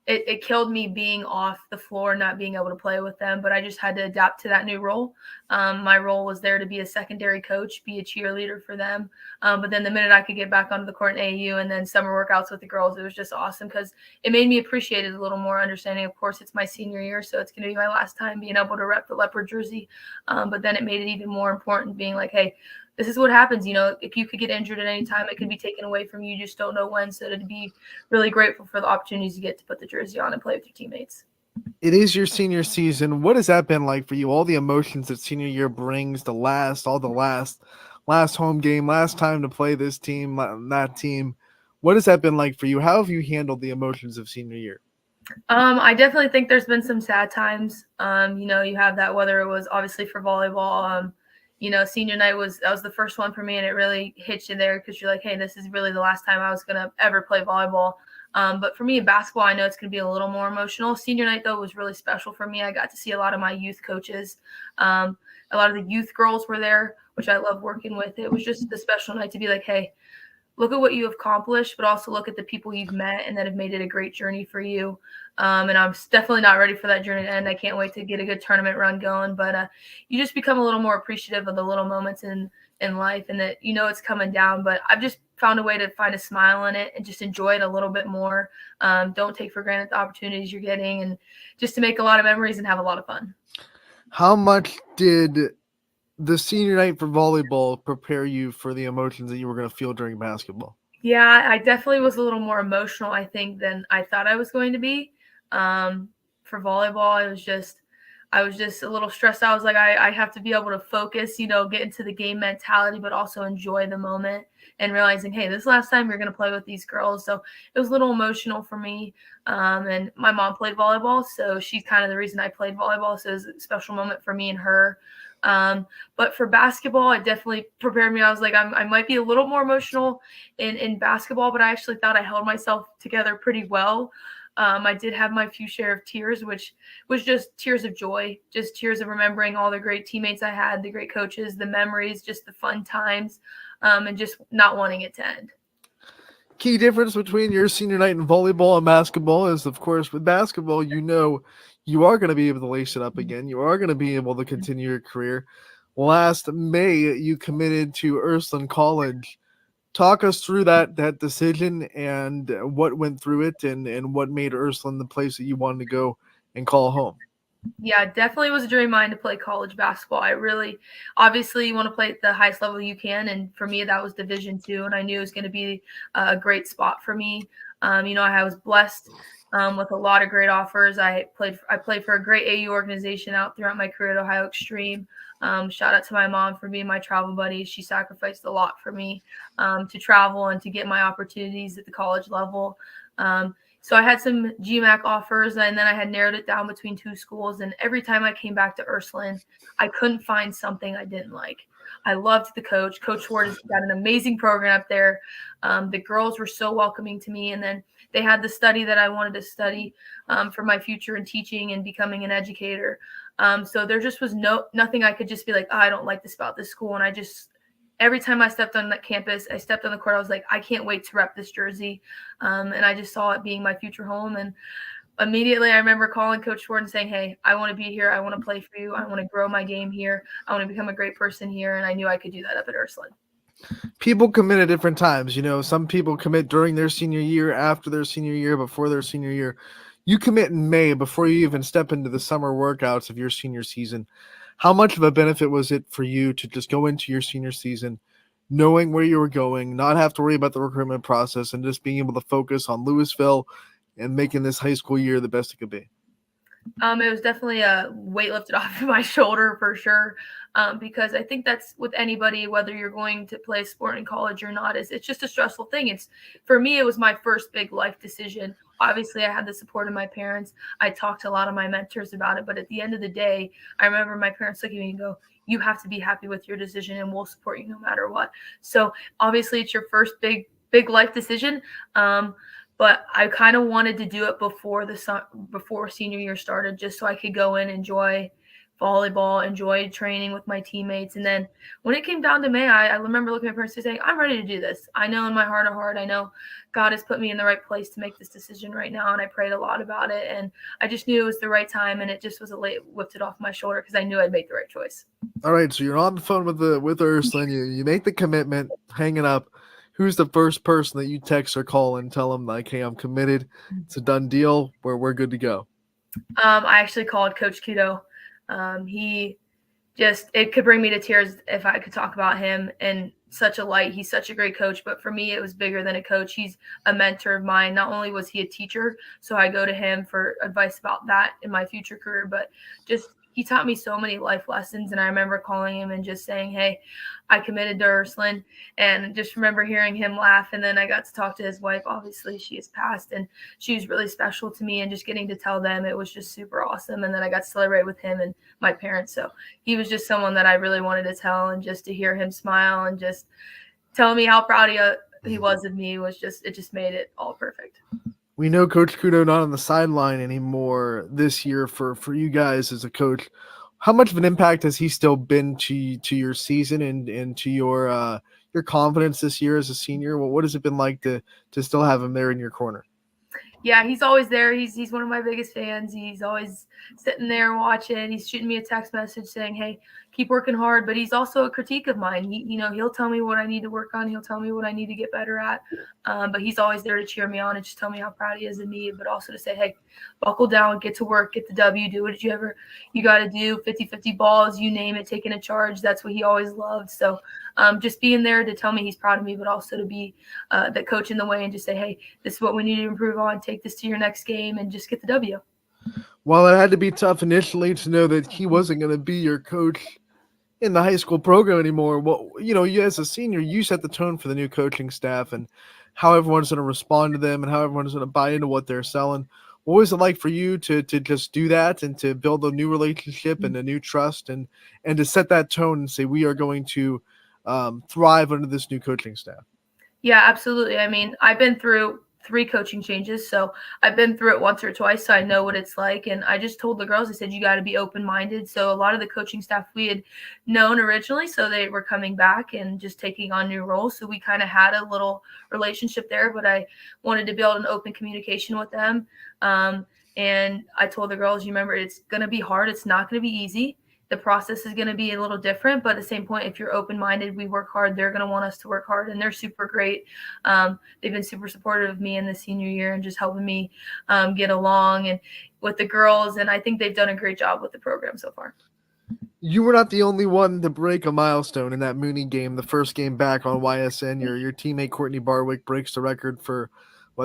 It killed me being off the floor, not being able to play with them, but I just had to adapt to that new role. My role was there to be a secondary coach, be a cheerleader for them. But then the minute I could get back onto the court in AAU and then summer workouts with the girls, it was just awesome because it made me appreciate it a little more, understanding, of course, it's my senior year, so it's going to be my last time being able to rep the leopard jersey. But then it made it even more important being like, hey, this is what happens. If you could get injured at any time, it can be taken away from you. You just don't know when. So to be really grateful for the opportunities you get to put the jersey on and play with your teammates. It is your senior season. What has that been like for you? All the emotions that senior year brings, last home game, last time to play this team, that team. What has that been like for you? How have you handled the emotions of senior year? I definitely think there's been some sad times. You have that, whether it was obviously for volleyball, senior night that was the first one for me, and it really hits you there because you're like, hey, this is really the last time I was going to ever play volleyball. But for me in basketball, I know it's going to be a little more emotional. Senior night, though, was really special for me. I got to see a lot of my youth coaches. A lot of the youth girls were there, which I love working with. It was just a special night to be like, hey, look at what you have accomplished, but also look at the people you've met and that have made it a great journey for you. And I'm definitely not ready for that journey to end. I can't wait to get a good tournament run going. But you just become a little more appreciative of the little moments in life, and that it's coming down. But I've just found a way to find a smile in it and just enjoy it a little bit more. Don't take for granted the opportunities you're getting, and just to make a lot of memories and have a lot of fun. How much did the senior night for volleyball prepare you for the emotions that you were going to feel during basketball? Yeah, I definitely was a little more emotional, I think, than I thought I was going to be. For volleyball, I was just a little stressed out. I was like, I have to be able to focus, get into the game mentality, but also enjoy the moment and realizing, hey, this is the last time you're going to play with these girls. So it was a little emotional for me. And my mom played volleyball, so she's kind of the reason I played volleyball. So it was a special moment for me and her. But for basketball, it definitely prepared me. I was like, I might be a little more emotional in basketball, but I actually thought I held myself together pretty well. I did have my few share of tears, which was just tears of joy, just tears of remembering all the great teammates I had, the great coaches, the memories, just the fun times, and just not wanting it to end. Key difference between your senior night in volleyball and basketball is, of course, with basketball, you are going to be able to lace it up again. You are going to be able to continue your career. Last May, you committed to Ysn College. Talk us through that decision and what went through it and what made Ysn the place that you wanted to go and call home. Yeah, definitely was a dream of mine to play college basketball. Obviously, you want to play at the highest level you can, and for me, that was Division II, and I knew it was going to be a great spot for me. I was blessed with a lot of great offers. I played for a great AU organization out throughout my career at Ohio Extreme. Shout out to my mom for being my travel buddy. She sacrificed a lot for me to travel and to get my opportunities at the college level. So I had some GMAC offers, and then I had narrowed it down between two schools. And every time I came back to Ysn, I couldn't find something I didn't like. I loved the coach. Coach Schwartz has got an amazing program up there. The girls were so welcoming to me. And then they had the study that I wanted to study for my future in teaching and becoming an educator. So there just was nothing I could just be like, I don't like this about this school. And every time I stepped on that campus, I stepped on the court, I was like, I can't wait to rep this jersey. And I just saw it being my future home. And immediately I remember calling Coach Schwartz and saying, hey, I want to be here. I want to play for you. I want to grow my game here. I want to become a great person here. And I knew I could do that up at Ysn. People commit at different times. Some people commit during their senior year, after their senior year, before their senior year. You commit in May before you even step into the summer workouts of your senior season. How much of a benefit was it for you to just go into your senior season, knowing where you were going, not have to worry about the recruitment process, and just being able to focus on Louisville and making this high school year the best it could be? It was definitely a weight lifted off of my shoulder for sure. Because I think that's with anybody, whether you're going to play sport in college or not, it's just a stressful thing. For me, it was my first big life decision. Obviously, I had the support of my parents. I talked to a lot of my mentors about it. But at the end of the day, I remember my parents looking at me and go, you have to be happy with your decision and we'll support you no matter what. So obviously, it's your first big life decision. But I kind of wanted to do it before senior year started, just so I could go in, enjoy volleyball, enjoy training with my teammates. And then when it came down to May, I remember looking at my parents and saying, I'm ready to do this. I know in my heart of heart, I know God has put me in the right place to make this decision right now. And I prayed a lot about it. And I just knew it was the right time. And it just was lifted off my shoulder because I knew I'd make the right choice. All right. So you're on the phone with Ysn. You make the commitment, hanging up. Who's the first person that you text or call and tell them, like, hey, I'm committed. It's a done deal. We're good to go? I actually called Coach Kudo. It could bring me to tears if I could talk about him in such a light. He's such a great coach, but for me, it was bigger than a coach. He's a mentor of mine. Not only was he a teacher, so I go to him for advice about that in my future career, but he taught me so many life lessons. And I remember calling him and just saying, hey, I committed to Ysn, and just remember hearing him laugh. And then I got to talk to his wife. Obviously she has passed, and she was really special to me, and just getting to tell them, it was just super awesome. And then I got to celebrate with him and my parents. So he was just someone that I really wanted to tell, and just to hear him smile and just tell me how proud he was of me it just made it all perfect. We know Coach Kudo not on the sideline anymore this year for you guys as a coach. How much of an impact has he still been to your season and to your confidence this year as a senior? What has it been like to still have him there in your corner? Yeah, he's always there. He's one of my biggest fans. He's always sitting there watching. He's shooting me a text message saying, hey, keep working hard. But he's also a critique of mine. He'll tell me what I need to work on. He'll tell me what I need to get better at. But he's always there to cheer me on and just tell me how proud he is of me, but also to say, hey, buckle down, get to work, get the W, do what you got to do, 50-50 balls, you name it, taking a charge. That's what he always loved. So just being there to tell me he's proud of me, but also to be the coach in the way and just say, hey, this is what we need to improve on. Take this to your next game and just get the W. Well, it had to be tough initially to know that he wasn't going to be your coach in the high school program anymore. Well, you as a senior, you set the tone for the new coaching staff and how everyone's going to respond to them and how everyone's going to buy into what they're selling. What was it like for you to just do that and to build a new relationship and a new trust and to set that tone and say, we are going to thrive under this new coaching staff? Yeah, absolutely. I mean, I've been through 3 coaching changes. So I've been through it once or twice, so I know what it's like. And I just told the girls, I said, you got to be open-minded. So a lot of the coaching staff we had known originally, so they were coming back and just taking on new roles. So we kind of had a little relationship there, but I wanted to build an open communication with them. And I told the girls, you remember, it's going to be hard. It's not going to be easy. The process is going to be a little different, but at the same point, if you're open-minded, we work hard. They're going to want us to work hard, and they're super great. They've been super supportive of me in the senior year and just helping me get along and with the girls, and I think they've done a great job with the program so far. You were not the only one to break a milestone in that Mooney game, the first game back on YSN. Your teammate Courtney Barwick breaks the record for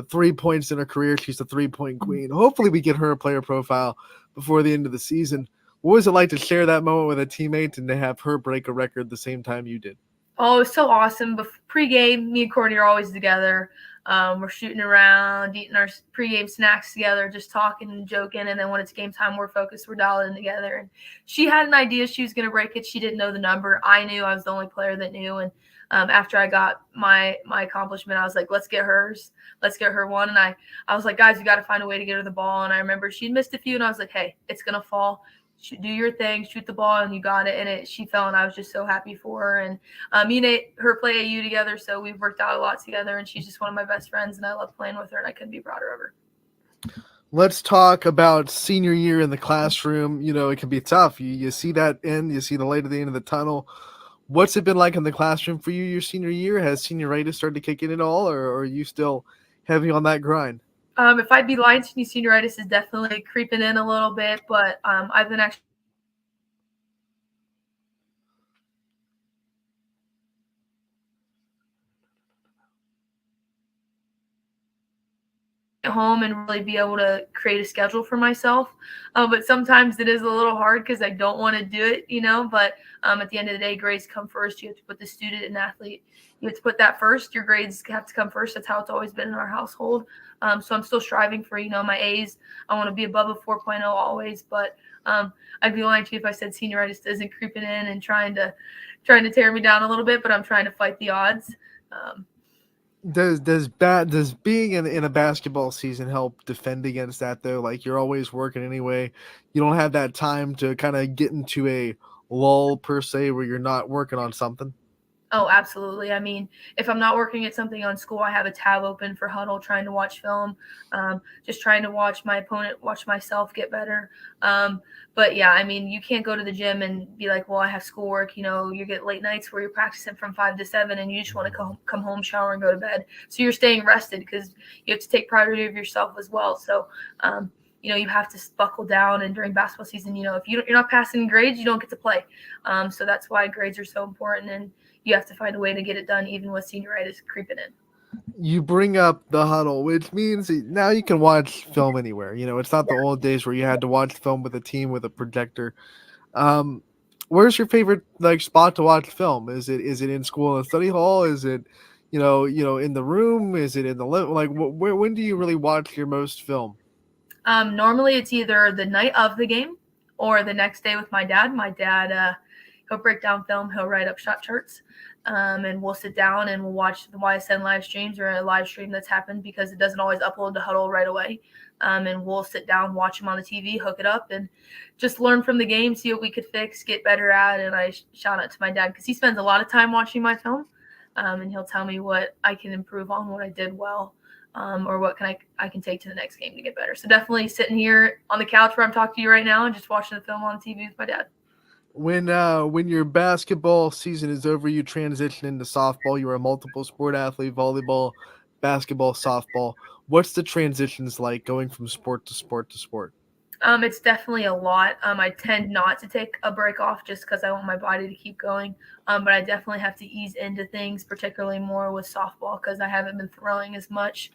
3 points in her career. She's the 3-point queen. Hopefully we get her a player profile before the end of the season. What was it like to share that moment with a teammate and to have her break a record the same time you did? Oh, it was so awesome. But pre-game, me and Courtney are always together. We're shooting around, eating our pre-game snacks together, just talking and joking. And then when it's game time, we're focused. We're dialed in together. And she had an idea she was going to break it. She didn't know the number. I knew. I was the only player that knew. And after I got my accomplishment, I was like, let's get hers. Let's get her one. And I was like, guys, we got to find a way to get her the ball. And I remember she'd missed a few. And I was like, hey, it's going to fall. Do your thing, shoot the ball, and you got it. And she fell, and I was just so happy for her. And me and her play AU together, so we've worked out a lot together, and she's just one of my best friends, and I love playing with her, and I couldn't be prouder of her. Let's talk about senior year in the classroom. It can be tough. You see that end, you see the light at the end of the tunnel. What's it been like in the classroom for you your senior year? Has senioritis started to kick in at all, or are you still heavy on that grind? If I'd be lying to you, senioritis is definitely creeping in a little bit, but I've been actually at home and really be able to create a schedule for myself. But sometimes it is a little hard because I don't want to do it, but at the end of the day, grades come first. You have to put the student and athlete. You have to put that first. Your grades have to come first. That's how it's always been in our household. So I'm still striving for, my A's. I want to be above a 4.0 always, but I'd be lying to you if I said senioritis isn't creeping in and trying to tear me down a little bit, but I'm trying to fight the odds. Does being in a basketball season help defend against that though? Like you're always working anyway. You don't have that time to kind of get into a lull per se where you're not working on something. Oh, absolutely. I mean, if I'm not working at something on school, I have a tab open for Huddle, trying to watch film, just trying to watch my opponent, watch myself get better. But yeah, I mean, you can't go to the gym and be like, well, I have schoolwork. You get late nights where you're practicing from 5 to 7 and you just want to come home, shower, and go to bed. So you're staying rested because you have to take priority of yourself as well. So, you have to buckle down. And during basketball season, if you're not passing grades, you don't get to play. So that's why grades are so important. And you have to find a way to get it done, even with senioritis creeping in. You bring up the Huddle, which means now you can watch film anywhere. It's not the old days where you had to watch film with a team with a projector. Where's your favorite spot to watch film? Is it in school and study hall? Is it in the room? Is it in the when do you really watch your most film? Normally it's either the night of the game or the next day with my dad. My dad, he'll break down film. He'll write up shot charts, and we'll sit down and we'll watch the YSN live streams or a live stream that's happened because it doesn't always upload to Huddle right away. And we'll sit down, watch them on the TV, hook it up, and just learn from the game, see what we could fix, get better at. And I shout out to my dad because he spends a lot of time watching my film, and he'll tell me what I can improve on, what I did well. Or what I can take to the next game to get better. So definitely sitting here on the couch where I'm talking to you right now and just watching the film on TV with my dad. When your basketball season is over, you transition into softball. You're a multiple sport athlete, volleyball, basketball, softball. What's the transitions like going from sport to sport to sport? It's definitely a lot. I tend not to take a break off just because I want my body to keep going. But I definitely have to ease into things, particularly more with softball because I haven't been throwing as much.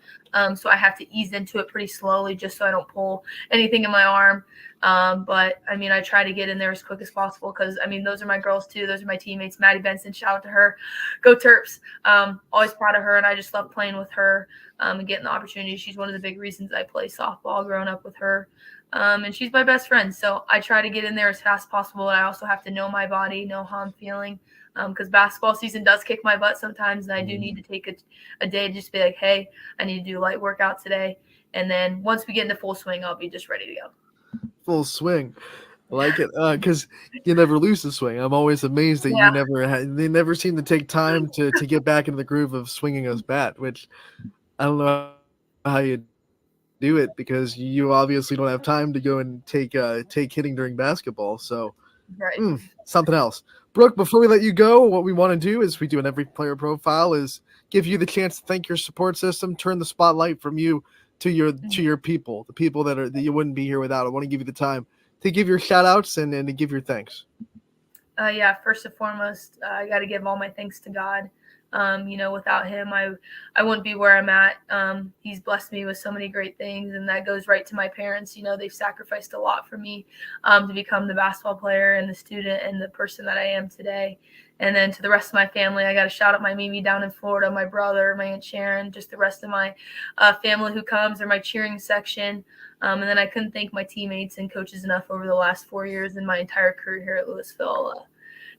So I have to ease into it pretty slowly just so I don't pull anything in my arm. But I mean, I try to get in there as quick as possible because I mean, those are my girls too. Those are my teammates. Maddie Benson, shout out to her. Go Terps. Always proud of her. And I just love playing with her and getting the opportunity. She's one of the big reasons I play softball growing up with her. And she's my best friend. So I try to get in there as fast as possible. And I also have to know my body, know how I'm feeling. because basketball season does kick my butt sometimes, and I do need to take a day to just be like, hey, I need to do a light workout today. And then once we get into full swing, I'll be just ready to go. Full swing. I like it, because you never lose the swing. I'm always amazed that Yeah. they never seem to take time to get back into the groove of swinging a bat, which I don't know how you do it, because you obviously don't have time to go and take hitting during basketball. So Right. Something else. Brooke, before we let you go, what we want to do is we do in every player profile is give you the chance to thank your support system, turn the spotlight from you to your people, the people that you wouldn't be here without. I want to give you the time to give your shout outs and to give your thanks. Yeah, first and foremost, I got to give all my thanks to God. Without him, I wouldn't be where I'm at. He's blessed me with so many great things, and that goes right to my parents. They've sacrificed a lot for me to become the basketball player and the student and the person that I am today. And then to the rest of my family, I got to shout out my Mimi down in Florida, my brother, my Aunt Sharon, just the rest of my family who comes, or my cheering section. And then I couldn't thank my teammates and coaches enough over the last 4 years and my entire career here at Louisville.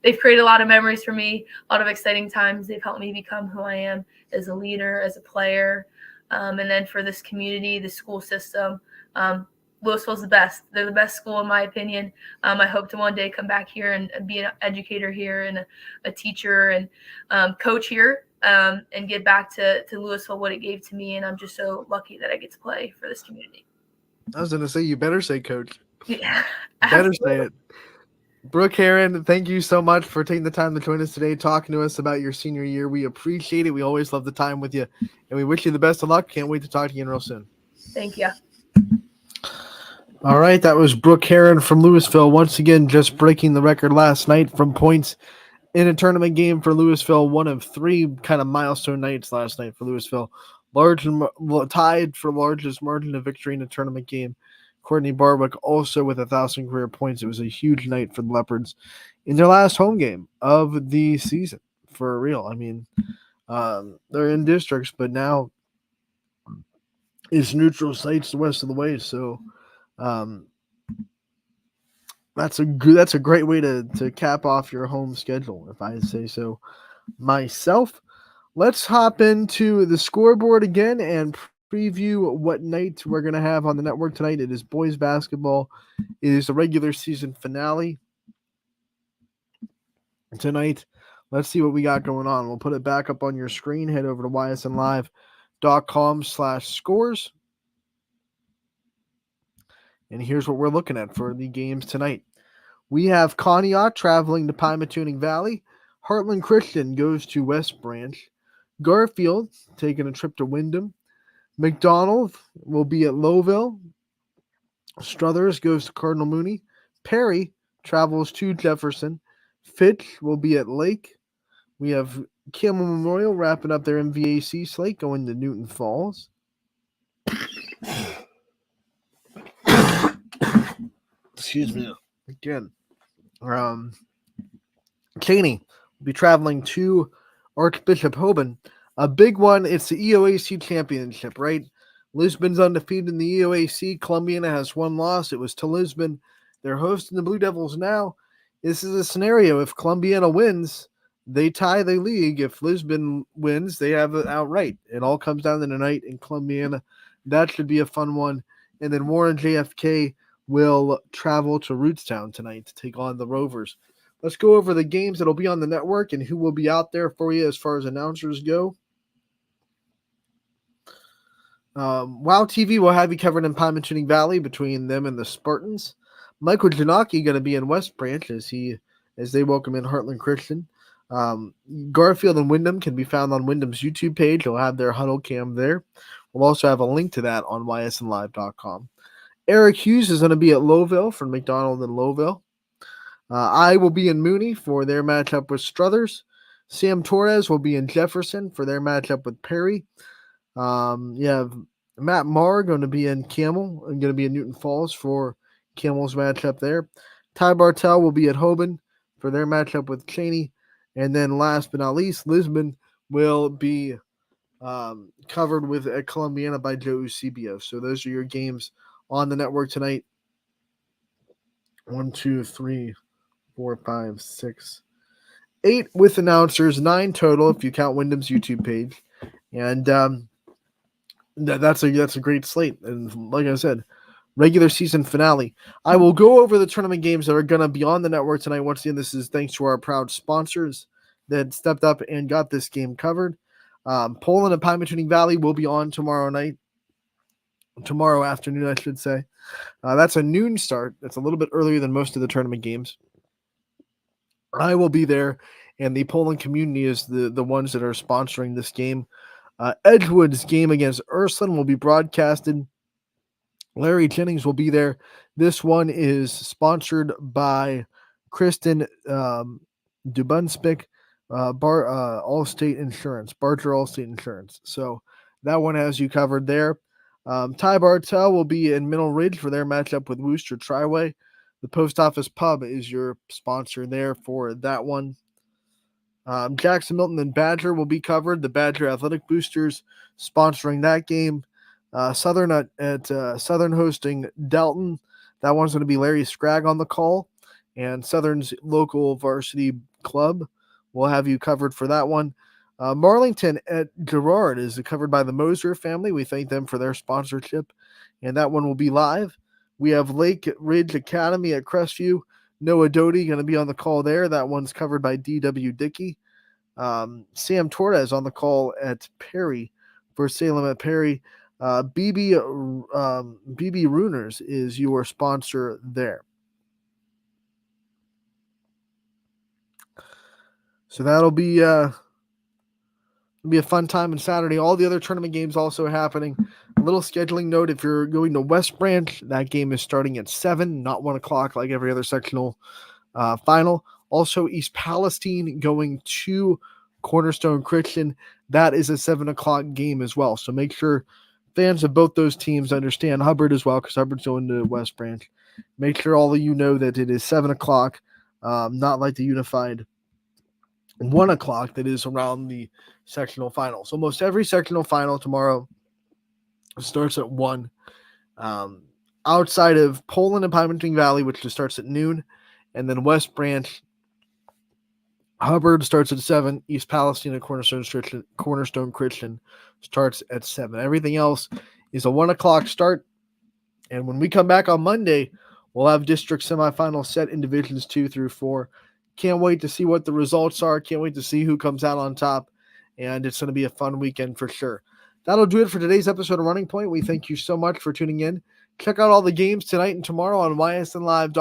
They've created a lot of memories for me, a lot of exciting times. They've helped me become who I am as a leader, as a player. And then for this community, the school system, Louisville's the best. They're the best school, in my opinion. I hope to one day come back here and be an educator here and a teacher and coach here and give back to Louisville what it gave to me. And I'm just so lucky that I get to play for this community. I was going to say, you better say coach. Yeah. Better say it. Brooke Heron, thank you so much for taking the time to join us today, talking to us about your senior year. We appreciate it. We always love the time with you, and we wish you the best of luck. Can't wait to talk to you again real soon. Thank you. All right, that was Brooke Heron from Louisville. Once again, just breaking the record last night from points in a tournament game for Louisville. One of three kind of milestone nights last night for Louisville. Tied for largest margin of victory in a tournament game. Courtney Barwick also with 1,000 career points. It was a huge night for the Leopards in their last home game of the season, for real. I mean, they're in districts, but now it's neutral sites the rest of the way. So that's a great way to cap off your home schedule, if I say so myself. Let's hop into the scoreboard again and preview what night we're going to have on the network tonight. It is boys basketball. It is the regular season finale tonight. Let's see what we got going on. We'll put it back up on your screen. Head over to ysnlive.com/scores. And here's what we're looking at for the games tonight. We have Conneaut traveling to Pymatuning Valley. Heartland Christian goes to West Branch. Garfield taking a trip to Wyndham. McDonald will be at Lowville. Struthers goes to Cardinal Mooney. Perry travels to Jefferson. Fitch will be at Lake. We have Campbell Memorial wrapping up their MVAC slate going to Newton Falls. Excuse me. Again. Cheney will be traveling to Archbishop Hoban. A big one, it's the EOAC championship, right? Lisbon's undefeated in the EOAC. Columbiana has one loss. It was to Lisbon. They're hosting the Blue Devils now. This is a scenario. If Columbiana wins, they tie the league. If Lisbon wins, they have it outright. It all comes down to tonight in Columbiana. That should be a fun one. And then Warren JFK will travel to Rootstown tonight to take on the Rovers. Let's go over the games that will be on the network and who will be out there for you as far as announcers go. WOW TV will have you covered in Pymatuning Valley between them and the Spartans. Michael Janaki going to be in West Branch as they welcome in Heartland Christian. Garfield and Wyndham can be found on Wyndham's YouTube page. They'll have their huddle cam there. We'll also have a link to that on ysnlive.com. Eric Hughes is going to be at Lowville for McDonald and Lowville. I will be in Mooney for their matchup with Struthers. Sam Torres will be in Jefferson for their matchup with Perry. You have Matt Marr going to be in Camel and going to be in Newton Falls for Camel's matchup there. Ty Bartell will be at Hoban for their matchup with Cheney. And then last but not least, Lisbon will be covered with at Columbiana by Joe Eusebio. So those are your games on the network tonight. 1, 2, 3, 4, 5, 6, 8 with announcers, 9 total if you count Wyndham's YouTube page. And that's a great slate. And like I said, regular season finale. I will go over the tournament games that are going to be on the network tonight. Once again, this is thanks to our proud sponsors that stepped up and got this game covered. Poland and Pymatuning Valley will be on tomorrow afternoon, I should say. That's a noon start. That's a little bit earlier than most of the tournament games. I will be there, and the Poland community is the ones that are sponsoring this game. Edgewood's game against Ursuline will be broadcasted. Larry Jennings will be there. This one is sponsored by Kristen Dubunspick, Allstate Insurance, Barger Allstate Insurance. So that one has you covered there. Ty Bartel will be in Middle Ridge for their matchup with Worcester Triway. The Post Office Pub is your sponsor there for that one. Jackson, Milton, and Badger will be covered. The Badger Athletic Boosters sponsoring that game. Southern at Southern hosting Dalton. That one's going to be Larry Scragg on the call. And Southern's local varsity club will have you covered for that one. Marlington at Girard is covered by the Moser family. We thank them for their sponsorship. And that one will be live. We have Lake Ridge Academy at Crestview. Noah Doty going to be on the call there. That one's covered by D.W. Dickey. Sam Torres on the call at Perry for Salem at Perry. BB Runers is your sponsor there. So that'll be a fun time on Saturday. All the other tournament games also happening. A little scheduling note: if you're going to West Branch, that game is starting at 7, not 1 o'clock like every other sectional final. Also, East Palestine going to Cornerstone Christian. That is a 7 o'clock game as well. So make sure fans of both those teams understand. Hubbard as well, because Hubbard's going to West Branch. Make sure all of you know that it is 7 o'clock, not like the Unified 1 o'clock that is around the sectional finals. Almost every sectional final tomorrow starts at 1. Outside of Poland and Pymatuning Valley, which just starts at noon, and then West Branch, Hubbard starts at 7. East Palestine and Cornerstone Christian starts at 7. Everything else is a 1 o'clock start. And when we come back on Monday, we'll have district semifinals set in divisions 2 through 4. Can't wait to see what the results are. Can't wait to see who comes out on top. And it's going to be a fun weekend for sure. That'll do it for today's episode of Running Point. We thank you so much for tuning in. Check out all the games tonight and tomorrow on ysnlive.com/live.